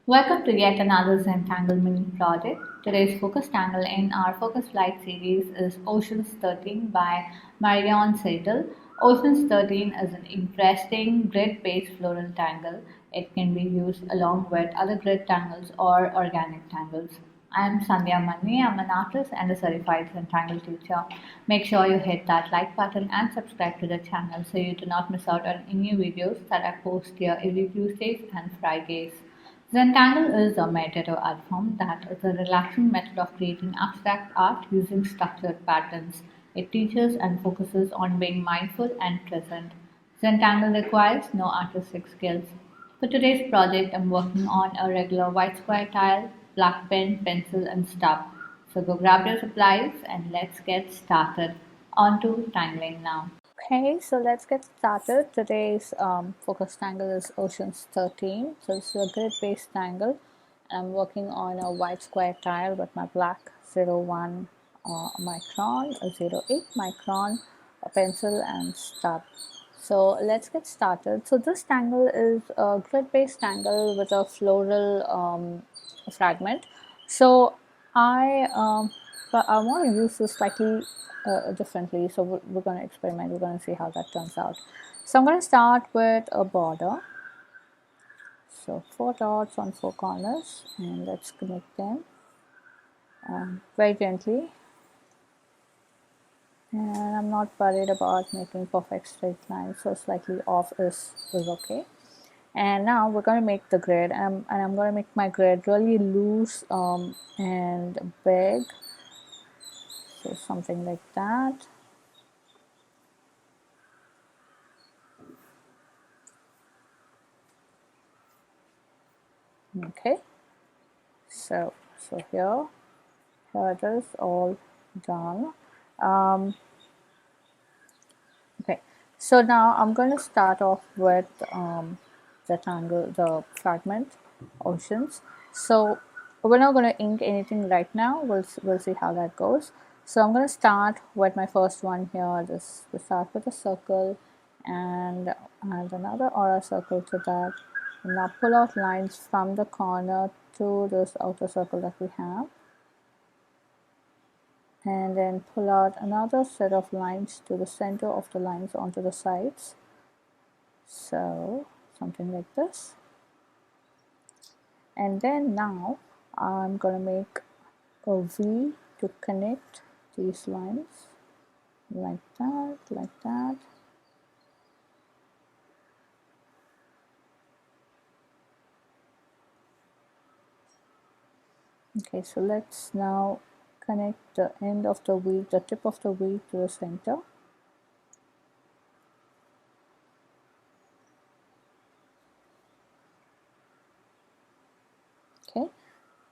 Welcome to yet another Zentangle Mini Project. Today's focus tangle in our Focus Light series is Oceans 13 by Marion Seidel. Oceans 13 is an interesting grid-based floral tangle. It can be used along with other grid tangles or organic tangles. I am SANDHYA MANNE. I'm an artist and a certified Zentangle teacher. Make sure you hit that like button and subscribe to the channel so you do not miss out on any videos that I post here every Tuesdays and Fridays. Zentangle is a meditative art form that is a relaxing method of creating abstract art using structured patterns. It teaches and focuses on being mindful and present. Zentangle requires no artistic skills. For today's project, I'm working on a regular white square tile, black pen, pencil, and stub. So go grab your supplies and let's get started. On to tangling now. Okay, so let's get started. Today's focus tangle is Oceans 13. So this is a grid-based tangle. I'm working on a white square tile with my black 01 micron, a 08 micron, a pencil and stub. So let's get started. So this tangle is a grid-based tangle with a floral fragment. So I but I want to use this slightly differently. So we're going to experiment. We're going to see how that turns out. So I'm going to start with a border. So 4 dots on 4 corners, and let's connect them very gently. And I'm not worried about making perfect straight lines, so slightly off is okay. And now we're going to make the grid, and I'm going to make my grid really loose and big. So something like that. Okay, so here it is all done. Okay, so now I'm going to start off with the fragment oceans. So we're not going to ink anything right now. We'll see how that goes. So I'm going to start with my first one here. Just we start with a circle and add another aura circle to that. And now pull out lines from the corner to this outer circle that we have, and then pull out another set of lines to the center of the lines onto the sides. So something like this. And then now I'm going to make a V to connect these lines like that, like that. Okay, so let's now connect the end of the V, the tip of the V to the center. Okay,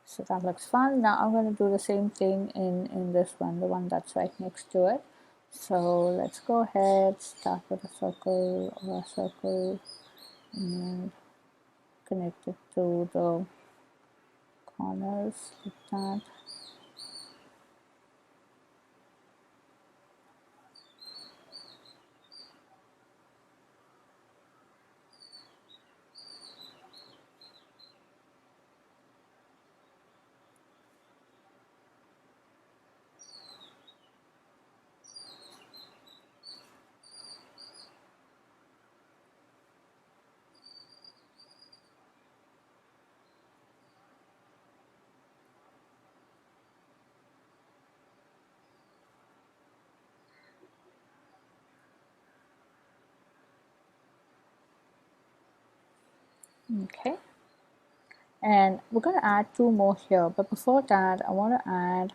so that looks fun. Now I'm going to do the same thing in this one, the one that's right next to it. So let's go ahead, start with a circle or a circle and connect it to the corners like that. Okay, and we're going to add 2 more here, but before that I want to add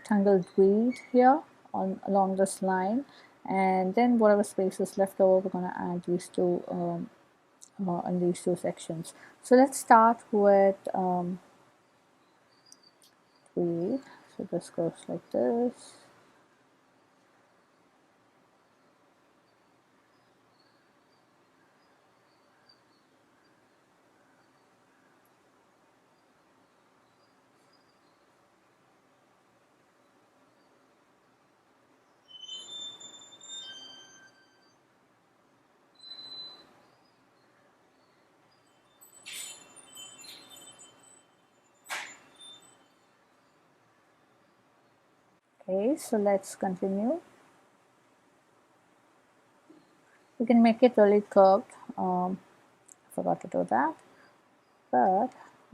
tangled weed here along this line, and then whatever space is left over we're going to add these two in these 2 sections. So let's start with weed. So this goes like this. Okay, so let's continue. We can make it really curved. I forgot to do that, but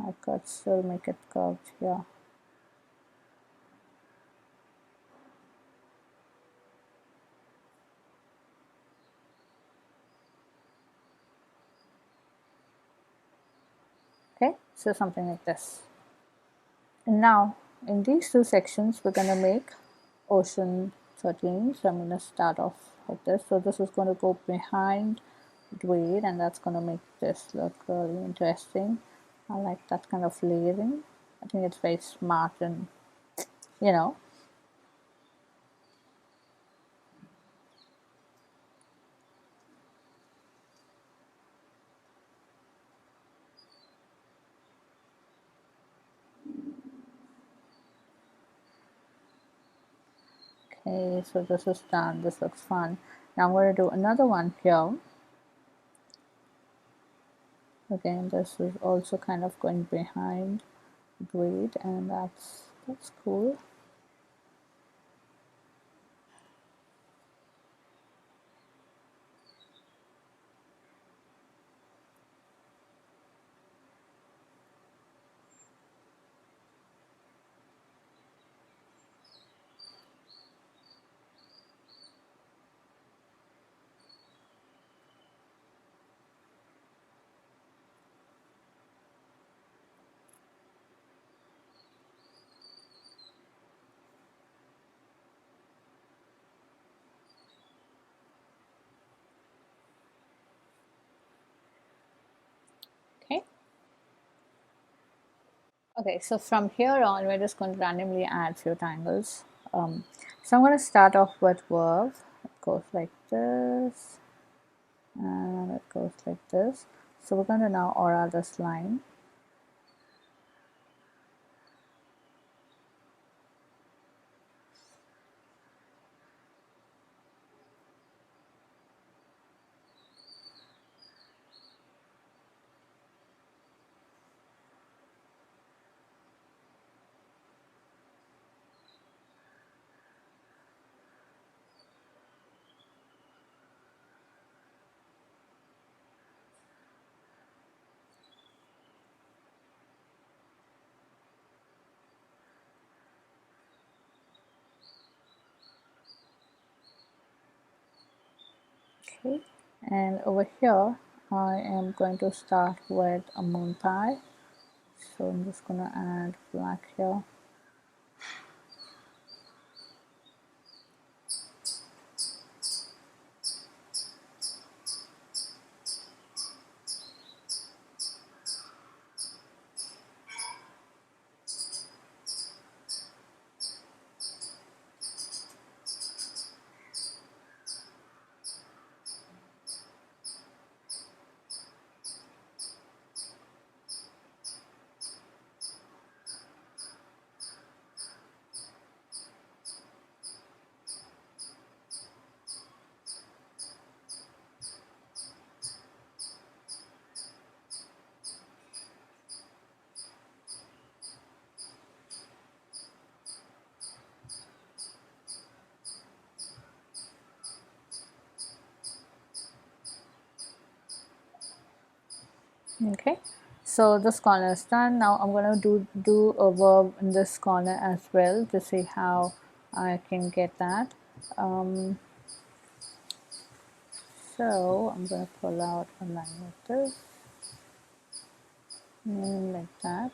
I could still make it curved here. Okay, so something like this. And now in these two sections, we're going to make ocean 13. So I'm going to start off like this. So this is going to go behind Dwayne, and that's going to make this look really interesting. I like that kind of layering. I think it's very smart and, you know. Okay, so this is done. This looks fun. Now I'm going to do another one here. Again, this is also kind of going behind Dwayne, and that's cool. Okay. Okay, so from here on, we're just going to randomly add few tangles. So I'm going to start off with Verve. It goes like this, and it goes like this. So we're going to now aura this line. Okay, and over here, I am going to start with a MoonPie. So I'm just going to add black here. Okay, so this corner is done. Now I'm going to do a verb in this corner as well to see how I can get that. So I'm going to pull out a line like this, and like that.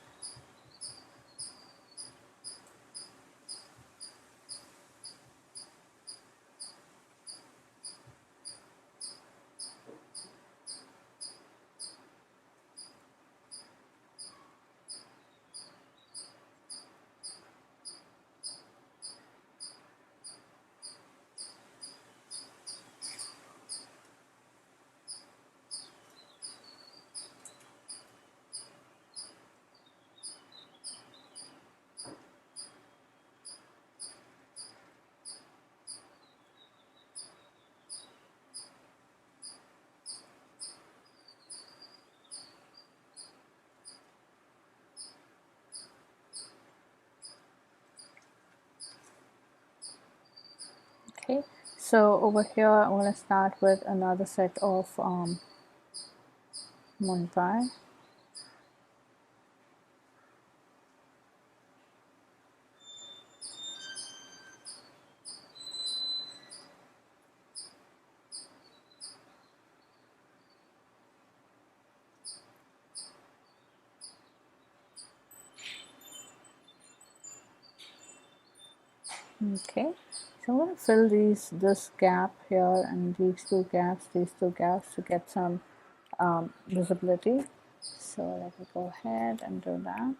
So over here, I'm going to start with another set of MoonPie. Okay, so I'm going to fill this gap here and these two gaps to get some visibility. So let me go ahead and do that.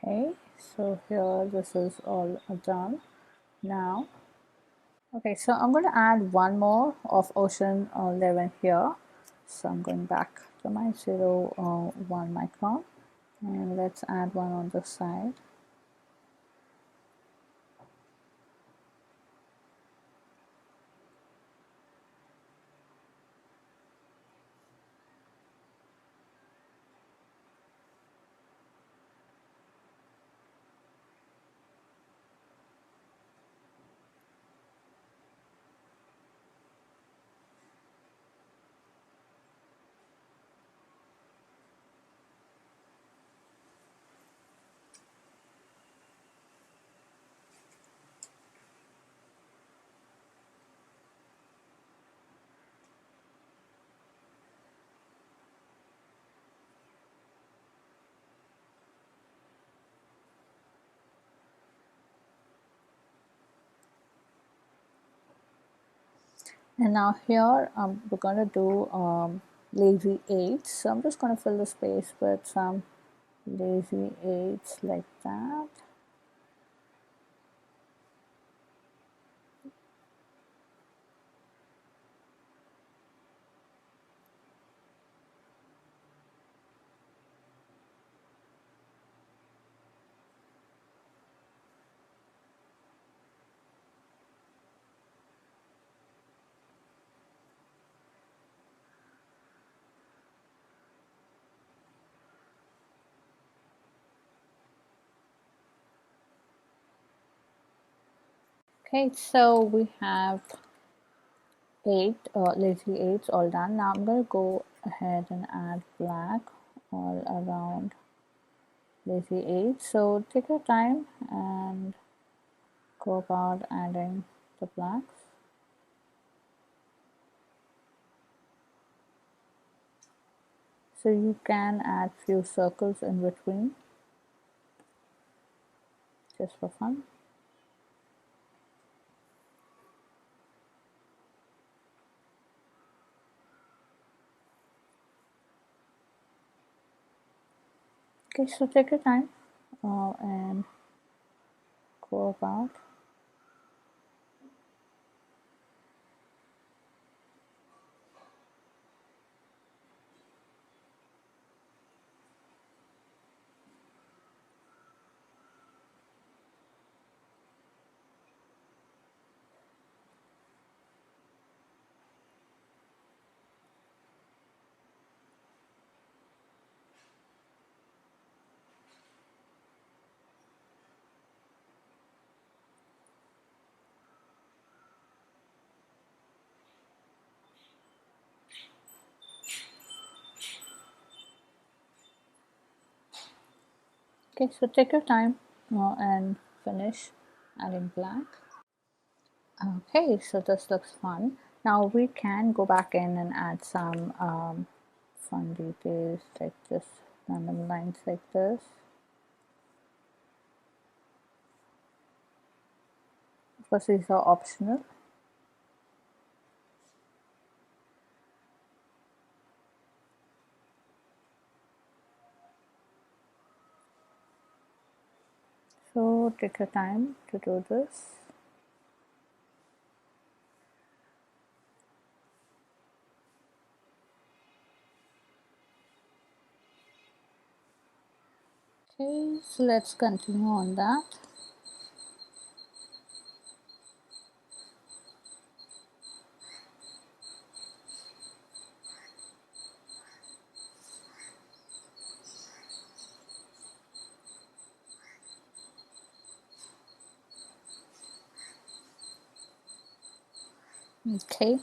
Okay, so here this is all done now. Okay, so I'm going to add one more of ocean 11 here. So I'm going back to my 1 micron, and let's add one on this side. And now here we're going to do lazy 8s. So I'm just going to fill the space with some lazy 8s like that. Okay, so we have 8 lazy 8s all done. Now I'm going to go ahead and add black all around lazy 8. So take your time and go about adding the blacks. So you can add few circles in between just for fun. Okay, so take your time and go about. Okay, so take your time and finish adding black. Okay, so this looks fun. Now we can go back in and add some fun details like this, random lines like this. Of course, these are optional. So take your time to do this. Okay, so let's continue on that. Okay,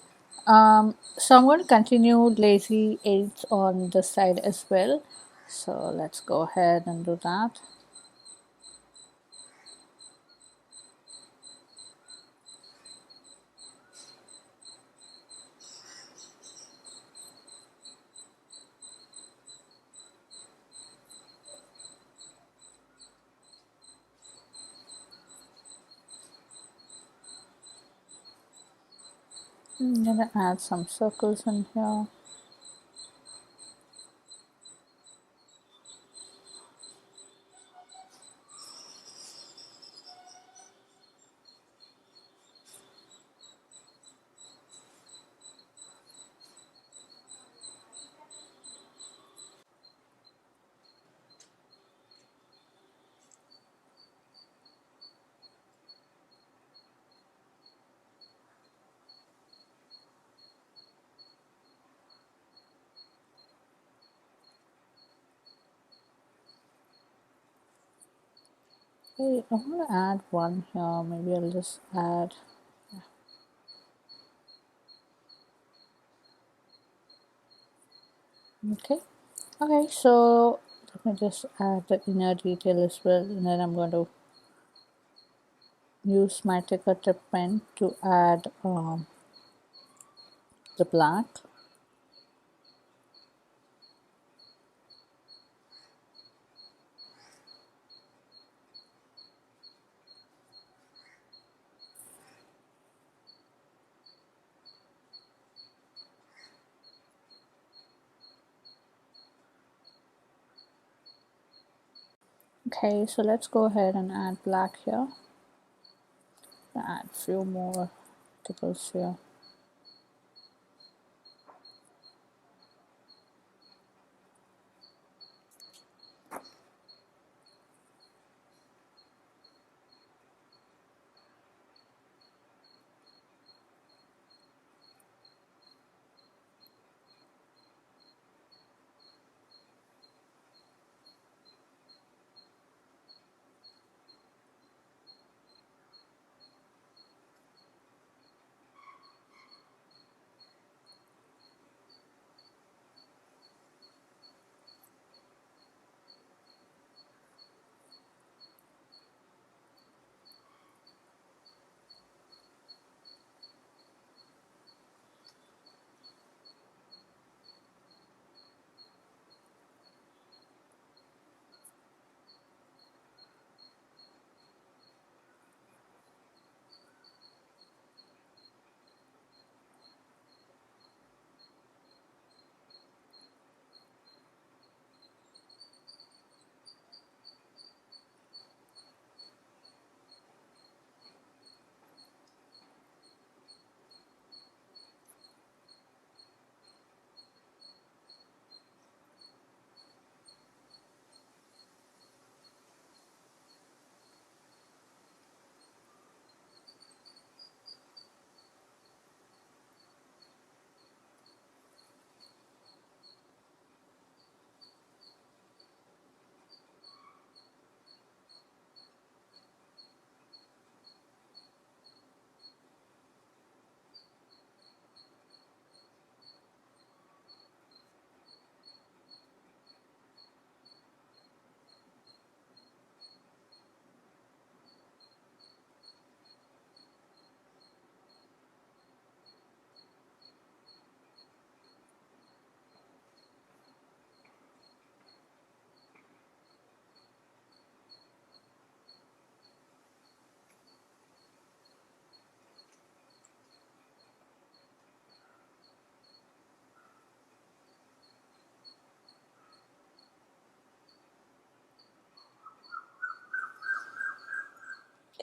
so I'm going to continue lazy 8 on this side as well. So let's go ahead and do that. I'm gonna add some circles in here. Okay, I want to add one here. Maybe I'll just add. Okay. Okay, so let me just add the inner detail as well, and then I'm going to use my ticker tip pen to add the black. Okay, so let's go ahead and add black here. Add a few more tickles here.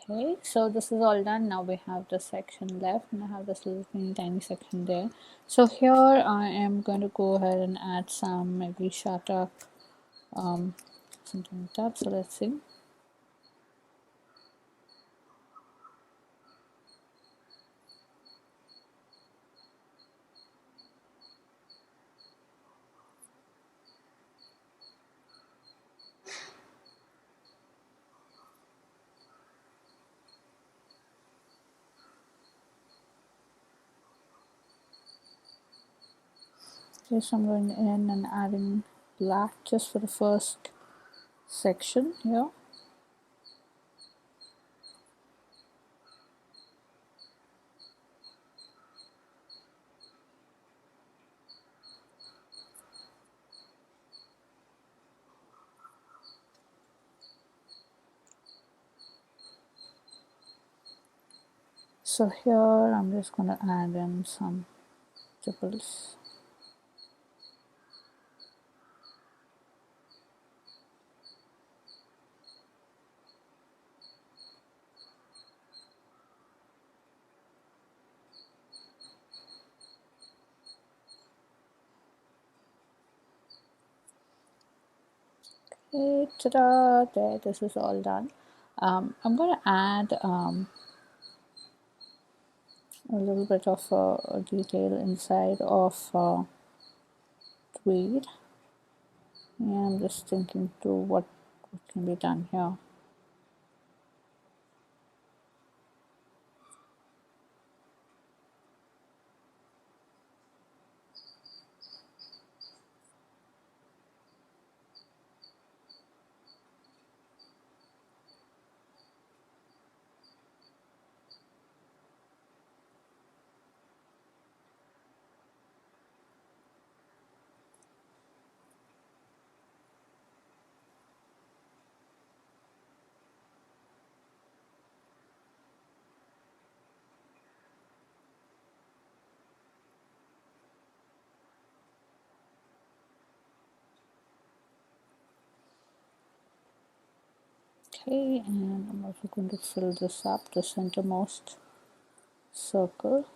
Okay, so this is all done. Now we have this section left, and I have this little tiny section there. So here I am going to go ahead and add some maybe Shattuck, something like that. So let's see. Okay, so I'm going in and adding black just for the first section here. So here I'm just going to add in some ripples. Okay, ta-da! There, this is all done. I'm going to add a little bit of a detail inside of tweed. Yeah, I'm just thinking through what can be done here. Okay, and I'm also going to fill this up, the centermost circle.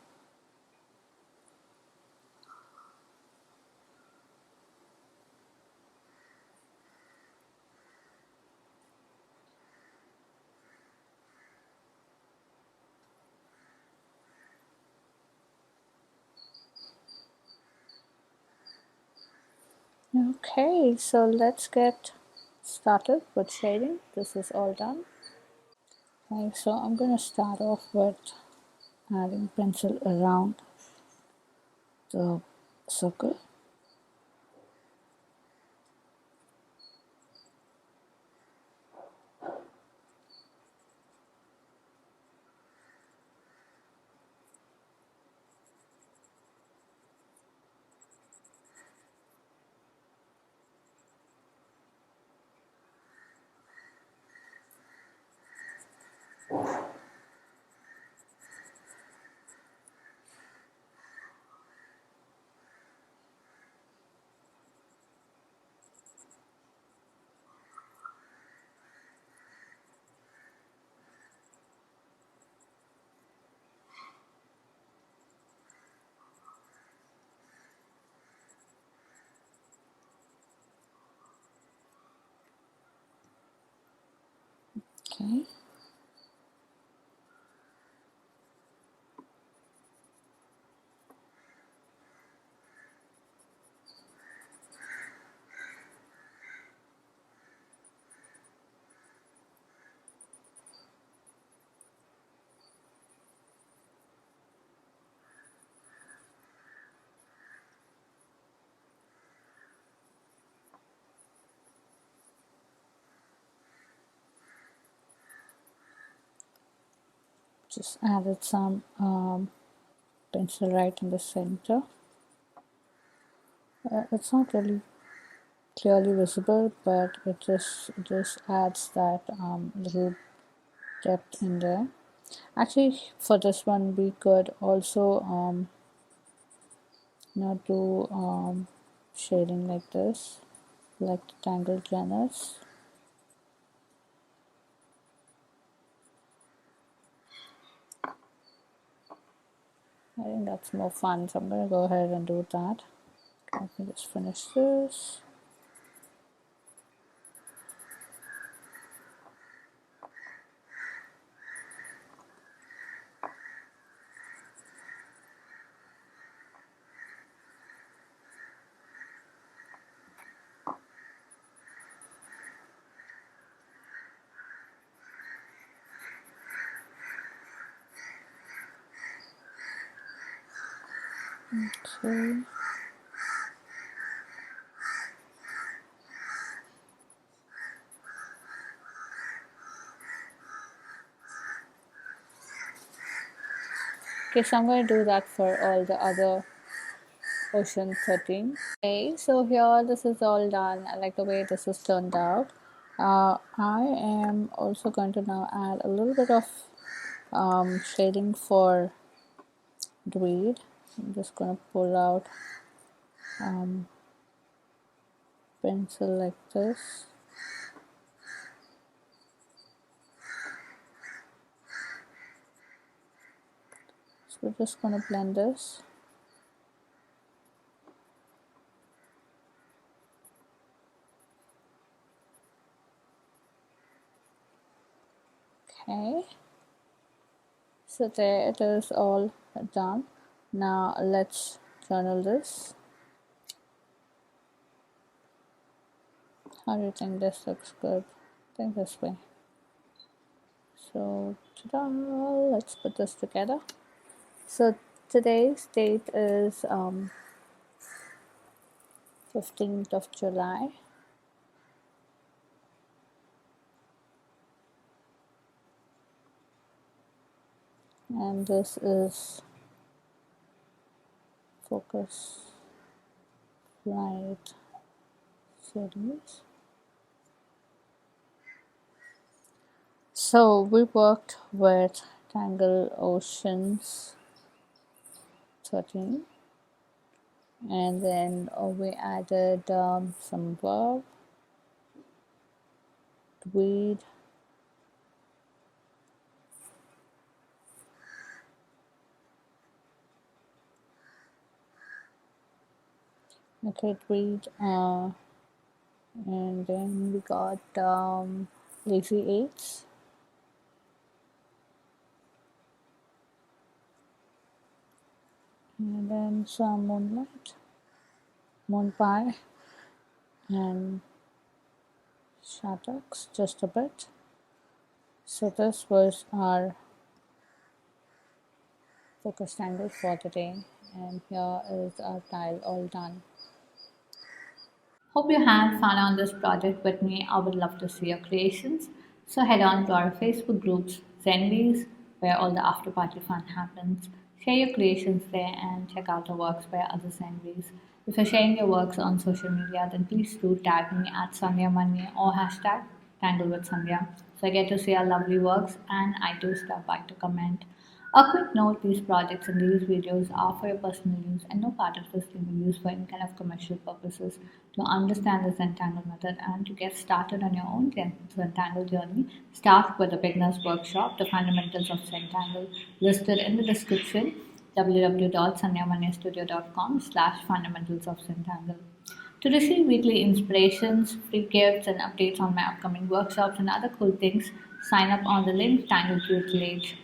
Okay, so let's get started with shading. This is all done. Okay, so I'm going to start off with adding pencil around the circle. Okay. Just added some pencil right in the center. It's not really clearly visible, but it just adds that little depth in there. Actually, for this one, we could also do shading like this, like the Tangle genres. I think that's more fun, so I'm going to go ahead and do that. Let me just finish this. Okay. Okay, so I'm going to do that for all the other Ocean 13. Okay, so here this is all done. I like the way this is turned out. I am also going to now add a little bit of shading for Dweed. I'm just going to pull out pencil like this. So we're just going to blend this. Okay, so there it is all done. Now let's journal this. How do you think this looks good? I think this way. So ta-da, let's put this together. So today's date is 15th of July. And this is Focus Light series. So we worked with Tangle Oceans 13, and then we added some Verve, Tweed, Tweed, and then we got Lazy Eights. And then some MoonPie, and Shattuck, just a bit. So this was our focus tangle for today, and here is our tile all done. Hope you had fun on this project with me. I would love to see your creations. So head on to our Facebook groups, Zenbeez, where all the after party fun happens. Share your creations there and check out the works by other Zenbeez. If you're sharing your works on social media, then please do tag me at SANDHYA MANNE or hashtag Tangle with Sandhya. So I get to see our lovely works and I do stop by to comment. A quick note, these projects and these videos are for your personal use and no part of this can be used for any kind of commercial purposes. To understand the Zentangle method and to get started on your own Zentangle journey, start with the beginner's workshop, The Fundamentals of Zentangle, listed in the description, www.sandhyamannestudio.com/fundamentals of Zentangle. To receive weekly inspirations, free gifts, and updates on my upcoming workshops and other cool things, sign up on the link Tangle tutelage.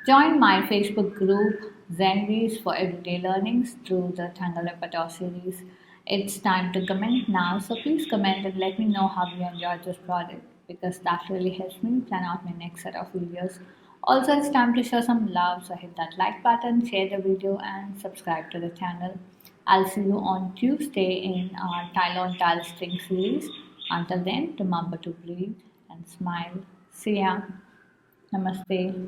Join my Facebook group Zenbeez for everyday learnings through the Tangle Repertoire series. It's time to comment now, so please comment and let me know how you enjoyed this project because that really helps me plan out my next set of videos. Also, it's time to show some love, so hit that like button, share the video, and subscribe to the channel. I'll see you on Tuesday in our Tile on Tile string series. Until then, remember to breathe and smile. See ya. Namaste.